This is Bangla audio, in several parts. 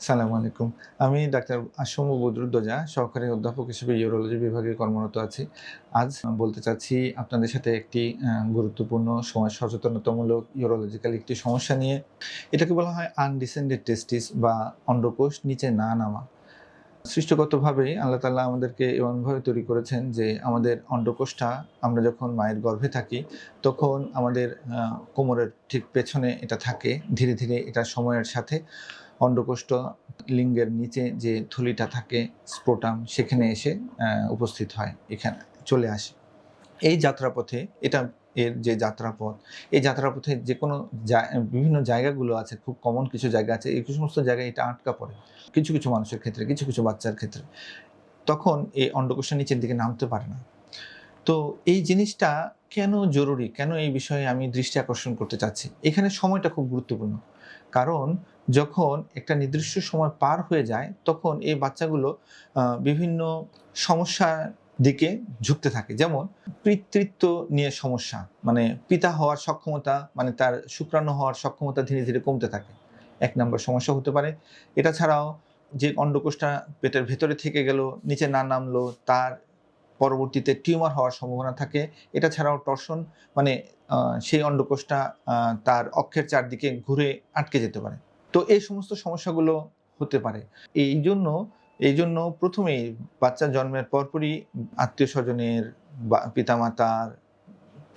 সালামু আলাইকুম। আমি ডাক্তার আসম বদরুদ্দোজা, সহকারী অধ্যাপক হিসেবে ইউরোলজি বিভাগে কর্মরত আছি। আজ বলতে চাচ্ছি আপনাদের সাথে একটি গুরুত্বপূর্ণ সমাজ সচেতনতামূলক ইউরোলজিক্যাল একটি সমস্যা নিয়ে। এটাকে বলা হয় আনডিসেন্ডেড টেস্টিস বা অন্ডকোষ নিচে না নামা। সৃষ্টিগতভাবে আল্লাহ তাআলা আমাদেরকে এমনভাবে তৈরি করেছেন যে আমাদের অন্ডকোষটা আমরা যখন মায়ের গর্ভে থাকি তখন আমাদের কোমরের ঠিক পেছনে এটা থাকে। ধীরে, ধীরে এটা সময়ের সাথে অন্ডকোষটা লিঙ্গের নিচে যে থলিটা থাকে স্ক্রোটাম সেখানে এসে উপস্থিত হয়, এখানে চলে আসে। এই যাত্রাপথে এর যে যাত্রাপথ, এই যাত্রাপথে যেকোনো বিভিন্ন জায়গাগুলো আছে, খুব কমন কিছু জায়গা আছে। এই সমস্ত জায়গায় এটা আটকা পড়ে। কিছু, কিছু মানুষের ক্ষেত্রে, কিছু, কিছু বাচ্চার ক্ষেত্রে। তখন এই অন্ডকোষটা নিচের দিকে নামতে পারে না। তো এই জিনিসটা কেন জরুরি? কেন এই বিষয়ে আমি দৃষ্টি আকর্ষণ করতে চাচ্ছি? এখানে সময়টা খুব গুরুত্বপূর্ণ। কারণ যখন একটা নির্দিষ্ট সময় পার হয়ে যায়, তখন এই বাচ্চাগুলো বিভিন্ন সমস্যার দিকে ঝুঁকতে থাকে। যেমন পিতৃত্ব নিয়ে সমস্যা, মানে পিতা হওয়ার সক্ষমতা, মানে তার শুক্রাণু হওয়ার সক্ষমতা ধীরে, ধীরে কমতে থাকে। ১ নাম্বার সমস্যা হতে পারে। এটা ছাড়াও যে অন্ডকোষটা পেটের ভেতরে থেকে গেল, নিচে না নামলো, তার পরবর্তীতে টিউমার হওয়ার সম্ভাবনা থাকে। এটা ছাড়াও টর্শন, মানে সেই অন্ডকোষটা তার অক্ষের চারদিকে ঘুরে আটকে যেতে পারে। তো এই সমস্ত সমস্যাগুলো হতে পারে। এইজন্য এইজন্য ১ম এই বাচ্চা জন্মের পরপরই আত্মীয়স্বজনের বা পিতামাতার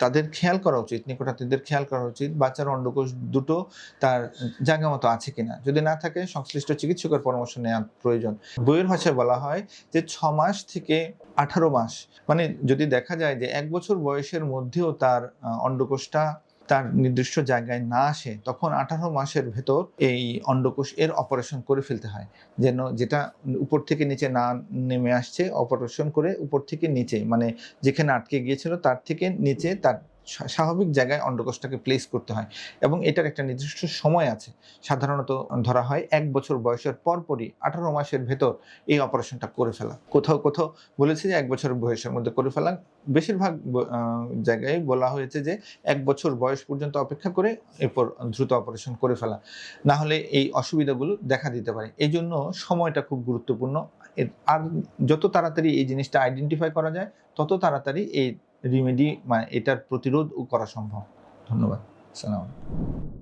তাদের খেয়াল করা উচিত, নিকটাত্মীয়দের খেয়াল করা উচিত বাচ্চার অন্ডকোষ দুটো তার জায়গা মতো আছে কিনা। যদি না থাকে সংশ্লিষ্ট চিকিৎসকের পরামর্শ নেওয়া প্রয়োজন। বইয়ের ভাষায় বলা হয় যে ৬ মাস থেকে ১৮ মাস, মানে যদি দেখা যায় যে ১ বছর বয়সের মধ্যেও তার অন্ডকোষটা তার নির্দিষ্ট জায়গায় না আসে, তখন ১৮ মাসের ভেতর এই অন্ডকোষ এর অপারেশন করে ফেলতে হয়। যেটা উপর থেকে নিচে না নেমে আসছে, অপারেশন করে উপর থেকে নিচে, মানে যেখানে আটকে গিয়েছিল তার থেকে নিচে তার স্বাভাবিক জায়গায় অন্ডকোষটাকে প্লেস করতে হয় এবং এটার একটা নির্দিষ্ট সময় আছে। সাধারণত ধরা হয় ১ বছর বয়সের পরপরই ১৮ মাসের ভেতর এই অপারেশনটা করে ফেলা। কোথাও, কোথাও বলেছে যে ১ বছর বয়সের মধ্যে করে ফেলা। বেশিরভাগ জায়গায় বলা হয়েছে যে ১ বছর বয়স পর্যন্ত অপেক্ষা করে এরপর দ্রুত অপারেশন করে ফেলা। না হলে এই অসুবিধাগুলো দেখা দিতে পারে। এজন্য সময়টা খুব গুরুত্বপূর্ণ। আর যত তাড়াতাড়ি এই জিনিসটা আইডেন্টিফাই করা যায়, তত তাড়াতাড়ি এই রিমেডি, এটার প্রতিরোধ করা সম্ভব। ধন্যবাদ। আসসালামু আলাইকুম।